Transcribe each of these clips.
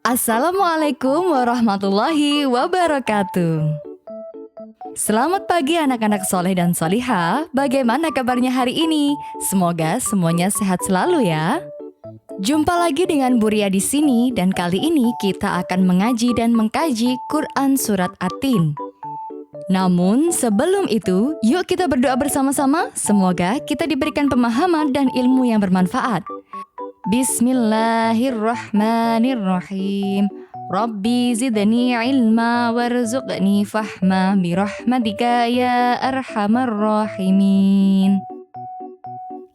Assalamualaikum warahmatullahi wabarakatuh. Selamat pagi anak-anak soleh dan solihah. Bagaimana kabarnya hari ini? Semoga semuanya sehat selalu ya. Jumpa lagi dengan Bu Ria di sini dan kali ini kita akan mengaji dan mengkaji Quran Surat At-Tin. Namun sebelum itu, yuk kita berdoa bersama-sama. Semoga kita diberikan pemahaman dan ilmu yang bermanfaat. Bismillahirrahmanirrahim. Rabbi zidni ilma warzuqni fahma birahmatika ya arhamar rahimin.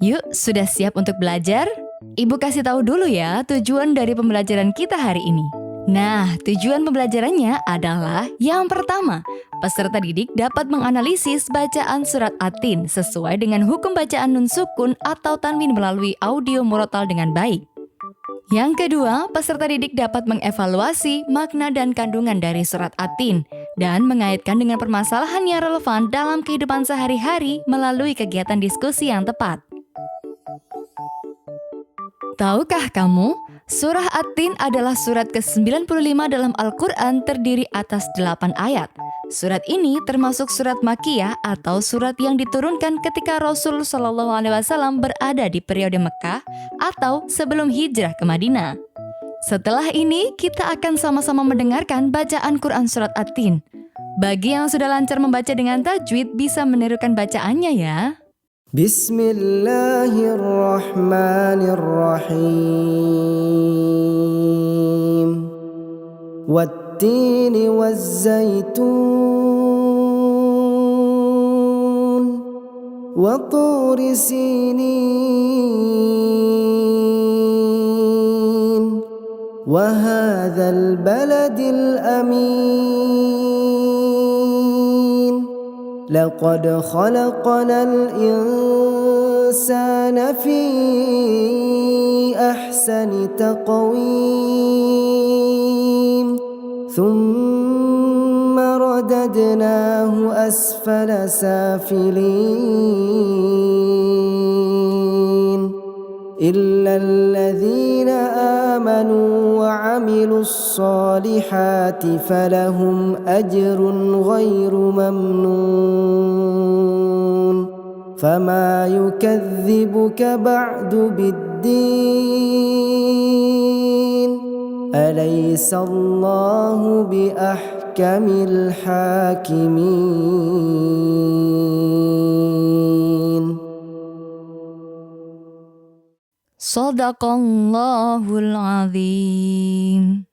Yuk, sudah siap untuk belajar? Ibu kasih tahu dulu ya tujuan dari pembelajaran kita hari ini. Nah, tujuan pembelajarannya adalah yang pertama, peserta didik dapat menganalisis bacaan surat At-Tin sesuai dengan hukum bacaan nun sukun atau tanwin melalui audio murotal dengan baik. Yang kedua, peserta didik dapat mengevaluasi makna dan kandungan dari surat At-Tin dan mengaitkan dengan permasalahan yang relevan dalam kehidupan sehari-hari melalui kegiatan diskusi yang tepat. Tahukah kamu, surah At-Tin adalah surat ke-95 dalam Al-Quran terdiri atas 8 ayat. Surat ini termasuk surat Makkiyah atau surat yang diturunkan ketika Rasul SAW berada di periode Mekah atau sebelum hijrah ke Madinah. Setelah ini, kita akan sama-sama mendengarkan bacaan Quran surat At-Tin. Bagi yang sudah lancar membaca dengan tajwid, bisa menirukan bacaannya ya. Bismillahirrahmanirrahim. Wattini wazzaitun wa turi sinin wa hadzal baladil amin. Laqad khalaqnal insana fi ahsani taqwim. Thumma radadnahu asfala safilin. Illa alladhina amanu wa amilus salihati falahum ajrun ghairu mamnun. Fama yukazzibuka ba'du biddin. Alaysa Allahu bi ahkamil hakimin. Shadaqallahul azim.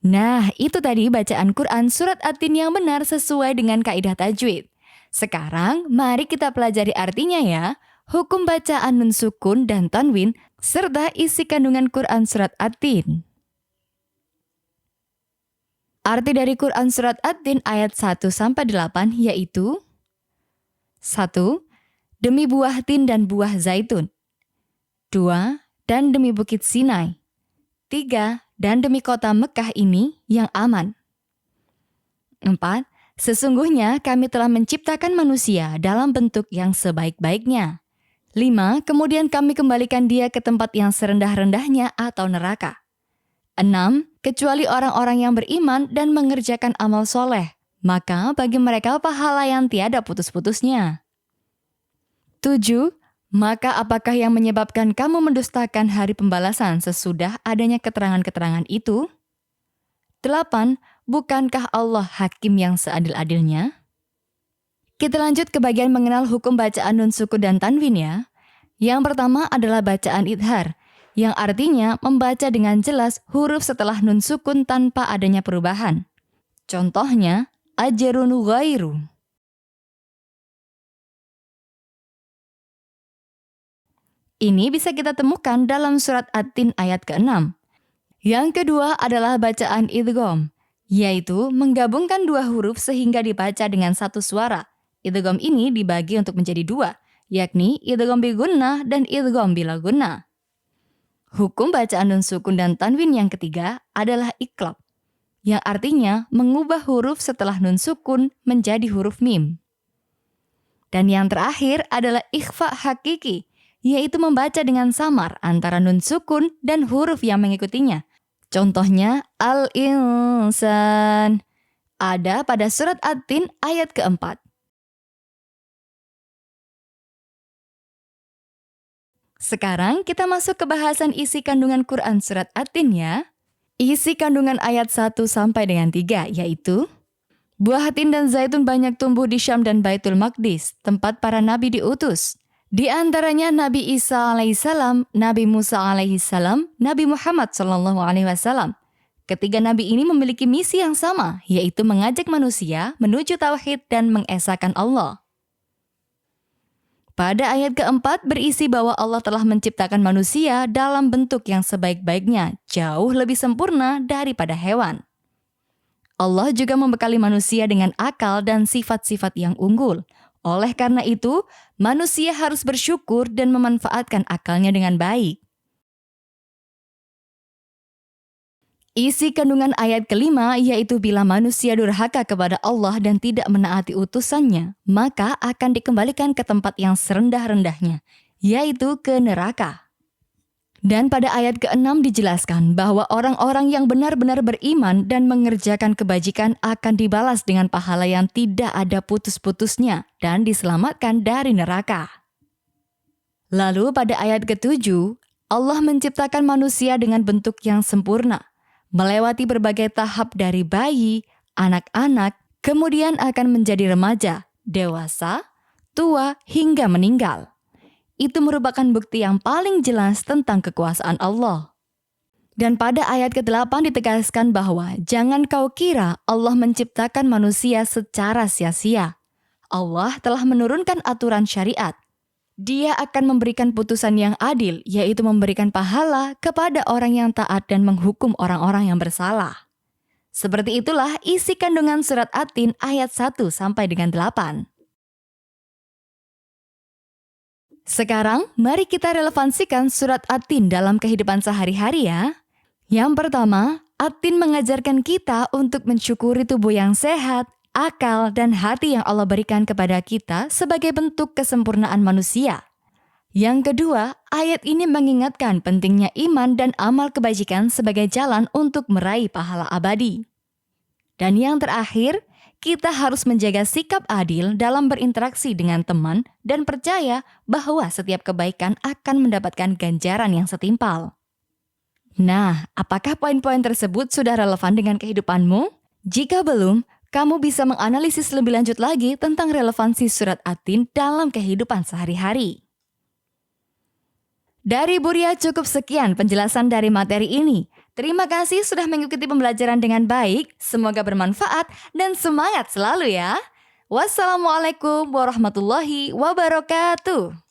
Nah, itu tadi bacaan Quran surat At-Tin yang benar sesuai dengan kaidah tajwid. Sekarang, mari kita pelajari artinya ya. Hukum bacaan nun sukun dan tanwin serta isi kandungan Quran surat At-Tin. Arti dari Quran surat At-Tin ayat 1-8 yaitu 1. Demi buah tin dan buah zaitun. 2. Dan demi bukit Sinai. 3. Dan demi kota Mekah ini yang aman. 4. Sesungguhnya kami telah menciptakan manusia dalam bentuk yang sebaik-baiknya. 5. Kemudian kami kembalikan dia ke tempat yang serendah-rendahnya atau neraka. 6. Kecuali orang-orang yang beriman dan mengerjakan amal soleh, maka bagi mereka pahala yang tiada putus-putusnya. 7. Maka apakah yang menyebabkan kamu mendustakan hari pembalasan sesudah adanya keterangan-keterangan itu? 8. Bukankah Allah hakim yang seadil-adilnya? Kita lanjut ke bagian mengenal hukum bacaan nun sukun dan tanwin ya. Yang pertama adalah bacaan idhar, yang artinya membaca dengan jelas huruf setelah nun sukun tanpa adanya perubahan. Contohnya, ajrun ghairu. Ini bisa kita temukan dalam surat At-Tin ayat ke-6. Yang kedua adalah bacaan idgham, yaitu menggabungkan dua huruf sehingga dibaca dengan satu suara. Idgham ini dibagi untuk menjadi dua, yakni idgham bi gunnah dan idgham bila gunnah. Hukum bacaan nun sukun dan tanwin yang ketiga adalah iqlab, yang artinya mengubah huruf setelah nun sukun menjadi huruf mim. Dan yang terakhir adalah ikhfa hakiki, yaitu membaca dengan samar antara nun sukun dan huruf yang mengikutinya. Contohnya, al-insan ada pada surat At-Tin ayat keempat. Sekarang kita masuk ke bahasan isi kandungan Quran surat At-Tin ya. Isi kandungan ayat 1 sampai dengan 3 yaitu buah tin dan zaitun banyak tumbuh di Syam dan Baitul Maqdis, tempat para nabi diutus. Di antaranya Nabi Isa alaihissalam, Nabi Musa alaihissalam, Nabi Muhammad sallallahu alaihi wasallam. Ketiga nabi ini memiliki misi yang sama, yaitu mengajak manusia menuju tauhid dan mengesahkan Allah. Pada ayat keempat berisi bahwa Allah telah menciptakan manusia dalam bentuk yang sebaik-baiknya, jauh lebih sempurna daripada hewan. Allah juga membekali manusia dengan akal dan sifat-sifat yang unggul. Oleh karena itu, manusia harus bersyukur dan memanfaatkan akalnya dengan baik. Isi kandungan ayat kelima yaitu bila manusia durhaka kepada Allah dan tidak menaati utusannya, maka akan dikembalikan ke tempat yang serendah-rendahnya, yaitu ke neraka. Dan pada ayat ke-6 dijelaskan bahwa orang-orang yang benar-benar beriman dan mengerjakan kebajikan akan dibalas dengan pahala yang tidak ada putus-putusnya dan diselamatkan dari neraka. Lalu pada ayat ke-7, Allah menciptakan manusia dengan bentuk yang sempurna, melewati berbagai tahap dari bayi, anak-anak, kemudian akan menjadi remaja, dewasa, tua, hingga meninggal. Itu merupakan bukti yang paling jelas tentang kekuasaan Allah. Dan pada ayat ke-8 ditegaskan bahwa jangan kau kira Allah menciptakan manusia secara sia-sia. Allah telah menurunkan aturan syariat. Dia akan memberikan putusan yang adil, yaitu memberikan pahala kepada orang yang taat dan menghukum orang-orang yang bersalah. Seperti itulah isi kandungan surat At-Tin ayat 1 sampai dengan 8. Sekarang, mari kita relevansikan surat At-Tin dalam kehidupan sehari-hari ya. Yang pertama, At-Tin mengajarkan kita untuk mensyukuri tubuh yang sehat, akal, dan hati yang Allah berikan kepada kita sebagai bentuk kesempurnaan manusia. Yang kedua, ayat ini mengingatkan pentingnya iman dan amal kebajikan sebagai jalan untuk meraih pahala abadi. Dan yang terakhir, kita harus menjaga sikap adil dalam berinteraksi dengan teman dan percaya bahwa setiap kebaikan akan mendapatkan ganjaran yang setimpal. Nah, apakah poin-poin tersebut sudah relevan dengan kehidupanmu? Jika belum, kamu bisa menganalisis lebih lanjut lagi tentang relevansi surat At-Tin dalam kehidupan sehari-hari. Dari Buria cukup sekian penjelasan dari materi ini. Terima kasih sudah mengikuti pembelajaran dengan baik. Semoga bermanfaat dan semangat selalu ya. Wassalamualaikum warahmatullahi wabarakatuh.